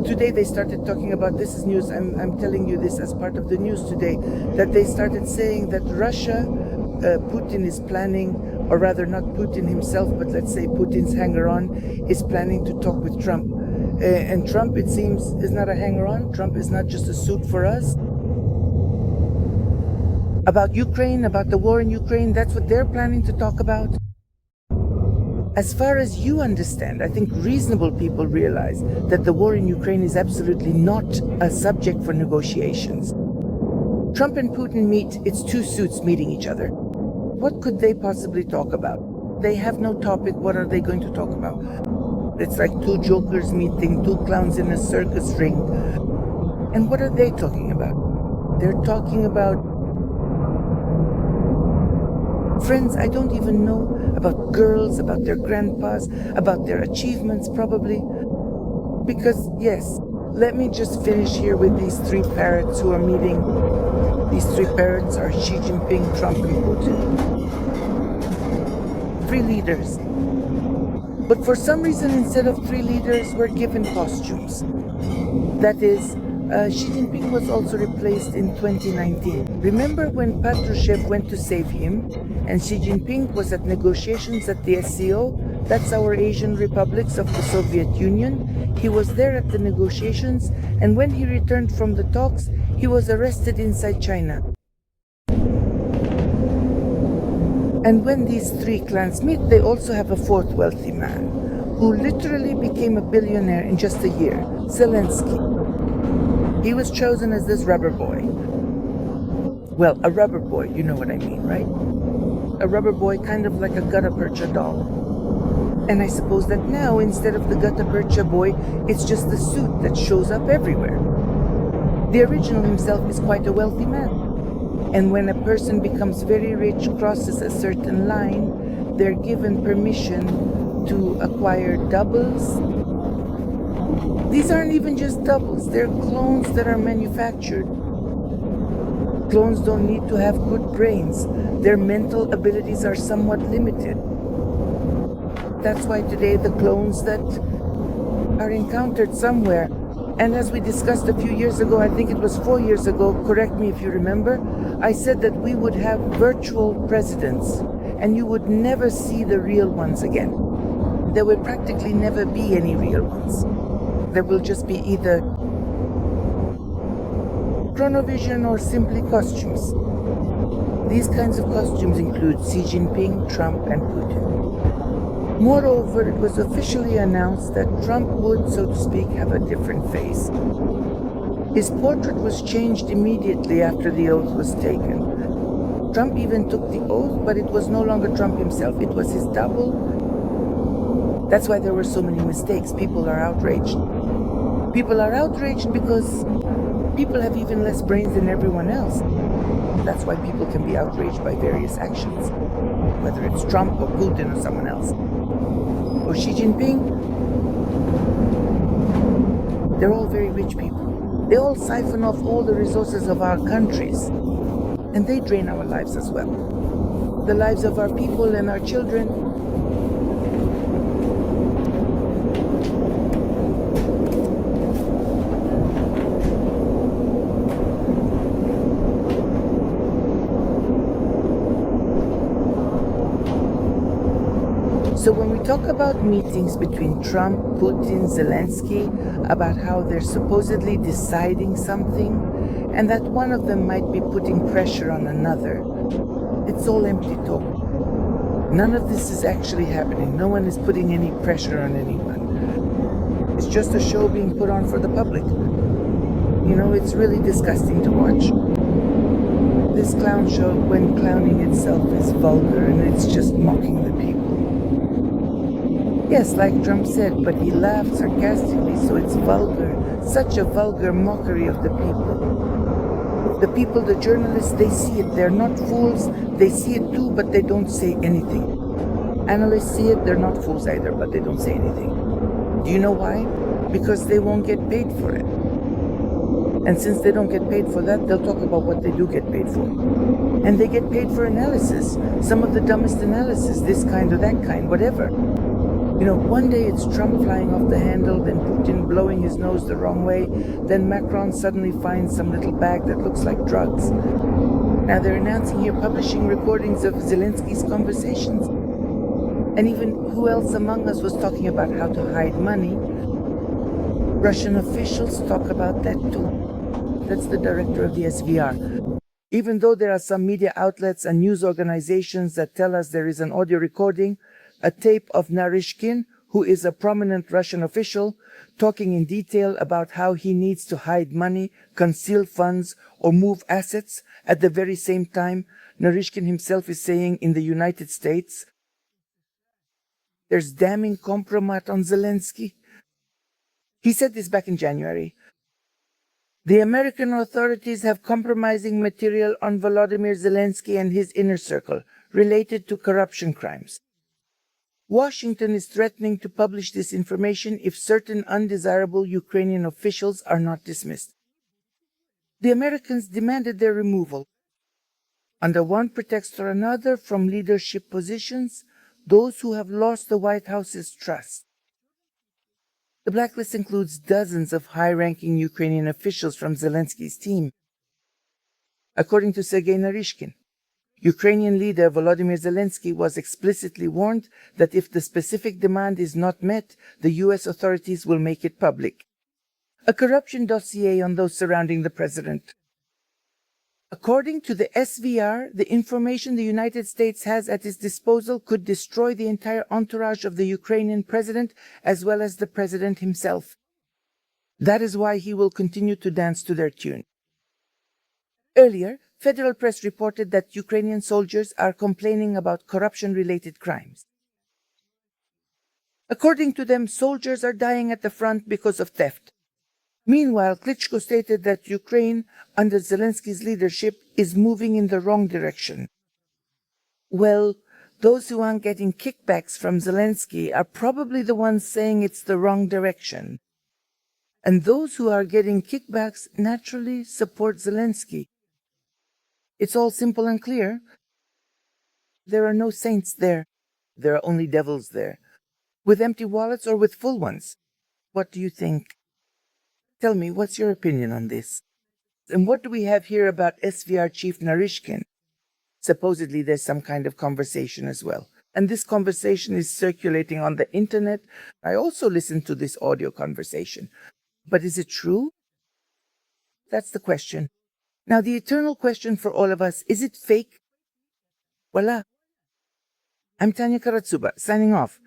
Today they started talking about, this is news, I'm telling you this as part of the news today, that they started saying that Russia, Putin is planning, or rather not Putin himself, but let's say Putin's hanger-on, is planning to talk with Trump. And Trump, it seems, is not a hanger-on. Trump is not just a suit for us. About Ukraine, about the war in Ukraine, that's what they're planning to talk about. As far as you understand, I think reasonable people realize that the war in Ukraine is absolutely not a subject for negotiations. Trump and Putin meet, it's two suits meeting each other. What could they possibly talk about? They have no topic, what are they going to talk about? It's like two jokers meeting, two clowns in a circus ring. And what are they talking about? They're talking about, friends, I don't even know, about girls, about their grandpas, about their achievements probably. Because, yes, let me just finish here with these three parrots who are meeting. These three parrots are Xi Jinping, Trump, and Putin. Three leaders. But for some reason, instead of three leaders, we're given costumes. That is, Xi Jinping was also replaced in 2019. Remember when Patrushev went to save him, and Xi Jinping was at negotiations at the SCO? That's our Asian republics of the Soviet Union. He was there at the negotiations, and when he returned from the talks, he was arrested inside China. And when these three clans meet, they also have a fourth wealthy man, who literally became a billionaire in just a year, Zelensky. He was chosen as this rubber boy. Well, a rubber boy, you know what I mean, right? A rubber boy, kind of like a gutta-percha doll. And I suppose that now, instead of the gutta-percha boy, it's just the suit that shows up everywhere. The original himself is quite a wealthy man. And when a person becomes very rich, crosses a certain line, they're given permission to acquire doubles. These aren't even just doubles, they're clones that are manufactured. Clones don't need to have good brains. Their mental abilities are somewhat limited. That's why today the clones that are encountered somewhere, and as we discussed a few years ago, I think it was 4 years ago, correct me if you remember, I said that we would have virtual presidents and you would never see the real ones again. There will practically never be any real ones. There will just be either chronovision or simply costumes. These kinds of costumes include Xi Jinping, Trump, and Putin. Moreover, it was officially announced that Trump would, so to speak, have a different face. His portrait was changed immediately after the oath was taken. Trump even took the oath, but it was no longer Trump himself, it was his double. That's why there were so many mistakes. People are outraged. People are outraged because people have even less brains than everyone else. That's why people can be outraged by various actions, whether it's Trump or Putin or someone else. Or Xi Jinping. They're all very rich people. They all siphon off all the resources of our countries, and they drain our lives as well. The lives of our people and our children. So when we talk about meetings between Trump, Putin, Zelensky, about how they're supposedly deciding something, and that one of them might be putting pressure on another, it's all empty talk. None of this is actually happening. No one is putting any pressure on anyone. It's just a show being put on for the public. You know, it's really disgusting to watch. This clown show, when clowning itself, is vulgar and it's just mocking the people. Yes, like Trump said, but he laughed sarcastically, so it's vulgar. Such a vulgar mockery of the people. The people, the journalists, they see it. They're not fools. They see it too, but they don't say anything. Analysts see it. They're not fools either, but they don't say anything. Do you know why? Because they won't get paid for it. And since they don't get paid for that, they'll talk about what they do get paid for. And they get paid for analysis. Some of the dumbest analysis, this kind or that kind, whatever. One day it's Trump flying off the handle, then Putin blowing his nose the wrong way, then Macron suddenly finds some little bag that looks like drugs. Now they're announcing here publishing recordings of Zelensky's conversations. And even who else among us was talking about how to hide money? Russian officials talk about that too. That's the director of the SVR. Even though there are some media outlets and news organizations that tell us there is an audio recording, a tape of Narishkin, who is a prominent Russian official, talking in detail about how he needs to hide money, conceal funds, or move assets. At the very same time, Narishkin himself is saying in the United States, there's damning compromat on Zelensky. He said this back in January. The American authorities have compromising material on Volodymyr Zelensky and his inner circle related to corruption crimes. Washington is threatening to publish this information if certain undesirable Ukrainian officials are not dismissed. The Americans demanded their removal. Under one pretext or another from leadership positions, those who have lost the White House's trust. The blacklist includes dozens of high-ranking Ukrainian officials from Zelensky's team. According to Sergei Narishkin, Ukrainian leader Volodymyr Zelensky was explicitly warned that if the specific demand is not met, the US authorities will make it public. A corruption dossier on those surrounding the president. According to the SVR, the information the United States has at its disposal could destroy the entire entourage of the Ukrainian president as well as the president himself. That is why he will continue to dance to their tune. Earlier, Federal press reported that Ukrainian soldiers are complaining about corruption-related crimes. According to them, soldiers are dying at the front because of theft. Meanwhile, Klitschko stated that Ukraine, under Zelensky's leadership, is moving in the wrong direction. Well, those who aren't getting kickbacks from Zelensky are probably the ones saying it's the wrong direction. And those who are getting kickbacks naturally support Zelensky. It's all simple and clear. There are no saints there. There are only devils there. With empty wallets or with full ones. What do you think? Tell me, what's your opinion on this? And what do we have here about SVR chief Narishkin? Supposedly there's some kind of conversation as well. And this conversation is circulating on the internet. I also listened to this audio conversation. But is it true? That's the question. Now, the eternal question for all of us, is it fake? Voila. I'm Tanya Karatsuba, signing off.